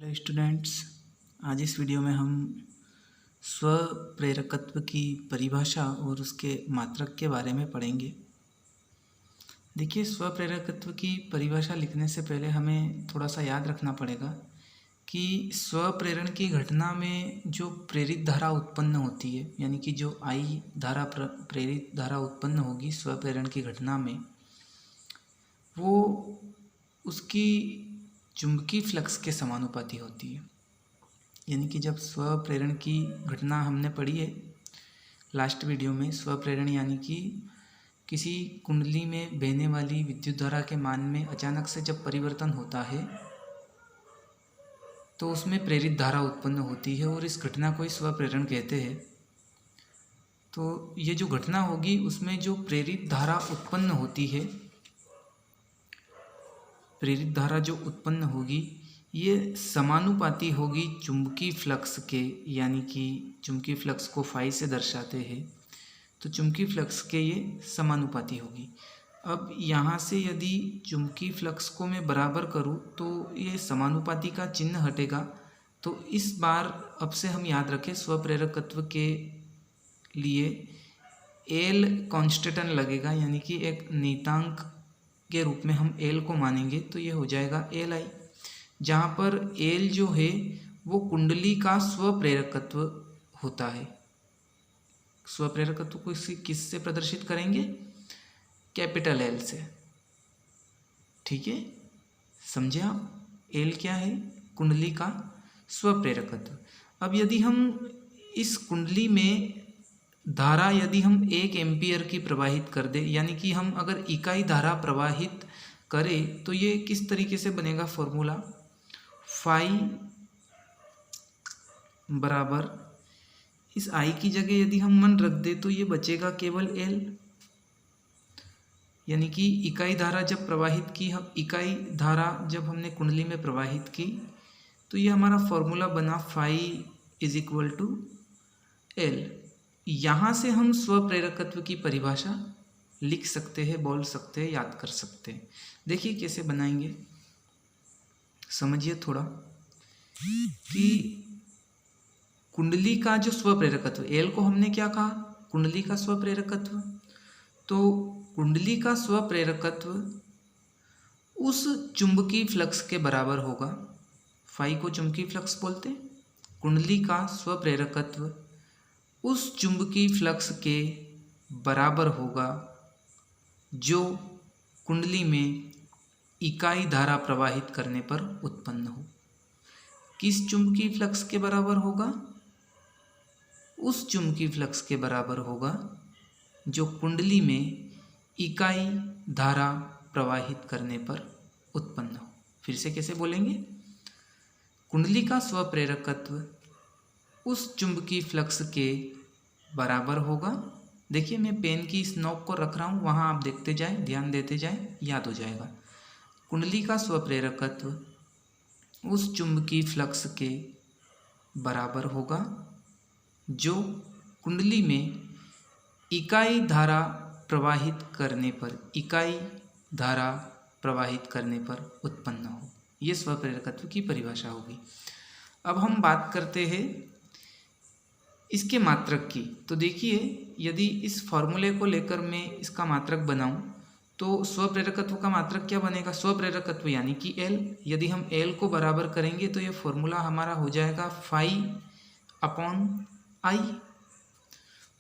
Hello students, आज इस video में हम स्वप्रेरकत्व की परिभाषा और उसके मात्रक के बारे में पढ़ेंगे। देखिए, स्वप्रेरकत्व की परिभाषा लिखने से पहले हमें थोड़ा सा याद रखना पड़ेगा कि स्वप्रेरण की घटना में जो प्रेरित धारा उत्पन्न होती है, यानी कि जो आई धारा प्रेरित धारा उत्पन्न होगी स्वप्रेरण की घटना में, वो उसकी चुंबकीय फ्लक्स के समानुपाती होती है। यानी कि जब स्वप्रेरण की घटना हमने पढ़ी है लास्ट वीडियो में, स्वप्रेरण यानी कि किसी कुंडली में बहने वाली विद्युत धारा के मान में अचानक से जब परिवर्तन होता है तो उसमें प्रेरित धारा उत्पन्न होती है और इस घटना को ही स्वप्रेरण कहते हैं। तो ये जो घटना होगी उसमें जो प्रेरित धारा उत्पन्न होती है, प्रेरित धारा जो उत्पन्न होगी ये समानुपाती होगी चुंबकीय फ्लक्स के, यानी कि चुंबकीय फ्लक्स को फाई से दर्शाते हैं, तो चुंबकीय फ्लक्स के ये समानुपाती होगी। अब यहाँ से यदि चुंबकीय फ्लक्स को मैं बराबर करूँ तो ये समानुपाती का चिन्ह हटेगा। तो इस बार अब से हम याद रखें, स्वप्रेरकत्व के लिए एल कांस्टेंट लगेगा, यानी कि एक नियतांक के रूप में हम एल को मानेंगे, तो ये हो जाएगा एल आई, जहाँ पर एल जो है वो कुंडली का स्वप्रेरकत्व होता है। स्वप्रेरकत्व को किससे प्रदर्शित करेंगे? कैपिटल एल से। ठीक है, समझे आप? एल क्या है? कुंडली का स्वप्रेरकत्व। अब यदि हम इस कुंडली में धारा यदि हम 1 एम्पियर की प्रवाहित कर दे, यानी कि हम अगर इकाई धारा प्रवाहित करें तो ये किस तरीके से बनेगा फॉर्मूला? फाई बराबर इस आई की जगह यदि हम मन रख दे तो ये बचेगा केवल एल, यानी कि इकाई धारा जब प्रवाहित की, हम इकाई धारा जब हमने कुंडली में प्रवाहित की तो ये हमारा फॉर्मूला बना phi is equal to L. यहाँ से हम स्वप्रेरकत्व की परिभाषा लिख सकते हैं, बोल सकते हैं, याद कर सकते हैं। देखिए कैसे बनाएंगे, समझिए थोड़ा कि कुंडली का जो स्वप्रेरकत्व, एल को हमने क्या कहा? कुंडली का स्वप्रेरकत्व। तो कुंडली का स्वप्रेरकत्व उस चुंबकीय फ्लक्स के बराबर होगा। फाई को चुंबकीय फ्लक्स बोलते हैं। कुंडली का स्वप्रेरकत्व उस चुंबकीय फ्लक्स के बराबर होगा जो कुंडली में इकाई धारा प्रवाहित करने पर उत्पन्न हो। किस चुंबकीय फ्लक्स के बराबर होगा? उस चुंबकीय फ्लक्स के बराबर होगा जो कुंडली में इकाई धारा प्रवाहित करने पर उत्पन्न हो। फिर से कैसे बोलेंगे? कुंडली का स्वप्रेरकत्व उस चुंबकीय फ्लक्स के बराबर होगा। देखिए मैं पेन की इस नोक को रख रहा हूँ, वहाँ आप देखते जाएं, ध्यान देते जाएं, याद हो जाएगा। कुंडली का स्वप्रेरकत्व उस चुंबकीय फ्लक्स के बराबर होगा जो कुंडली में इकाई धारा प्रवाहित करने पर, इकाई धारा प्रवाहित करने पर उत्पन्न हो। ये स्वप्रेरकत्व की परिभाषा होगी। अब हम बात करते हैं इसके मात्रक की। तो देखिए, यदि इस फॉर्मूले को लेकर मैं इसका मात्रक बनाऊं तो स्वप्रेरकत्व का मात्रक क्या बनेगा? स्वप्रेरकत्व यानी कि एल। यदि हम एल को बराबर करेंगे तो ये फॉर्मूला हमारा हो जाएगा फाई अपॉन आई।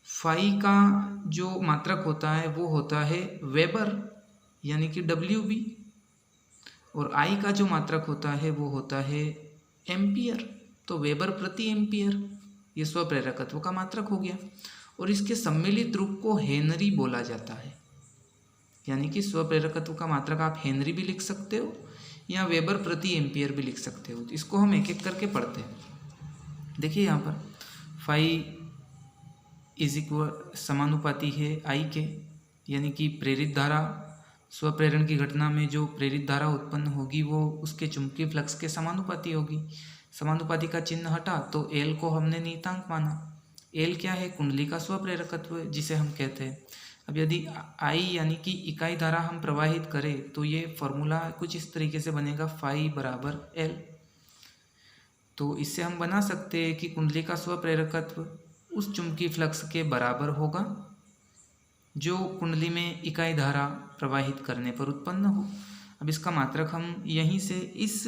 फाई का जो मात्रक होता है वो होता है वेबर, यानी कि डब्ल्यू बी, और आई का जो मात्रक होता है वो होता है एम्पियर, तो वेबर प्रति एम्पियर। ये स्वप्रेरकत्व का मात्रक हो गया। और इसके सम्मिलित रूप को हेनरी बोला जाता है, यानी कि स्वप्रेरकत्व का मात्रक आप हेनरी भी लिख सकते हो या वेबर प्रति एम्पियर भी लिख सकते हो। इसको हम एक एक करके पढ़ते हैं। देखिए यहाँ पर फाई इज इक्वल समानुपाती है आई के, यानी कि प्रेरित धारा, स्वप्रेरण की घटना में जो प्रेरित धारा उत्पन्न होगी वो उसके चुंबकीय फ्लक्स के समानुपाती होगी। समानुपाती का चिन्ह हटा तो एल को हमने नियतांक माना। एल क्या है? कुंडली का स्वप्रेरकत्व जिसे हम कहते हैं। अब यदि आई यानी कि इकाई धारा हम प्रवाहित करें तो ये फॉर्मूला कुछ इस तरीके से बनेगा, फाई बराबर एल। तो इससे हम बना सकते हैं कि कुंडली का स्वप्रेरकत्व उस चुंबकीय फ्लक्स के बराबर होगा जो कुंडली में इकाई धारा प्रवाहित करने पर उत्पन्न हो। अब इसका मात्रक हम यहीं से इस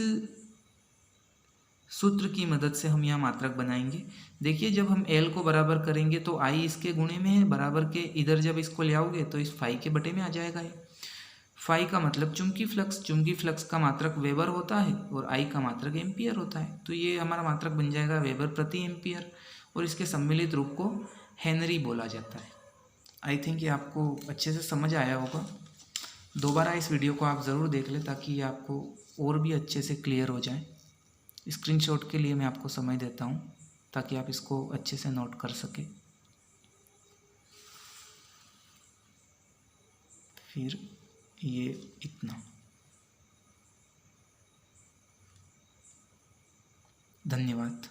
सूत्र की मदद से हम यहाँ मात्रक बनाएंगे। देखिए जब हम L को बराबर करेंगे तो I इसके गुणे में है, बराबर के इधर जब इसको ले आओगे तो इस फाई के बटे में आ जाएगा ये। फाई का मतलब चुंबकीय फ्लक्स का मात्रक वेबर होता है और I का मात्रक एम्पियर होता है। तो ये हमारा मात्रक बन जाएगा वेबर प्रति एम्पियर और इसके सम्मिलित रूप को हेनरी बोला जाता है। आई थिंक ये आपको अच्छे से समझ आया होगा। दोबारा इस वीडियो को आप ज़रूर देख लें ताकि ये आपको और भी अच्छे से क्लियर हो जाए। स्क्रीनशॉट के लिए मैं आपको समय देता हूँ ताकि आप इसको अच्छे से नोट कर सकें। फिर ये इतना। धन्यवाद।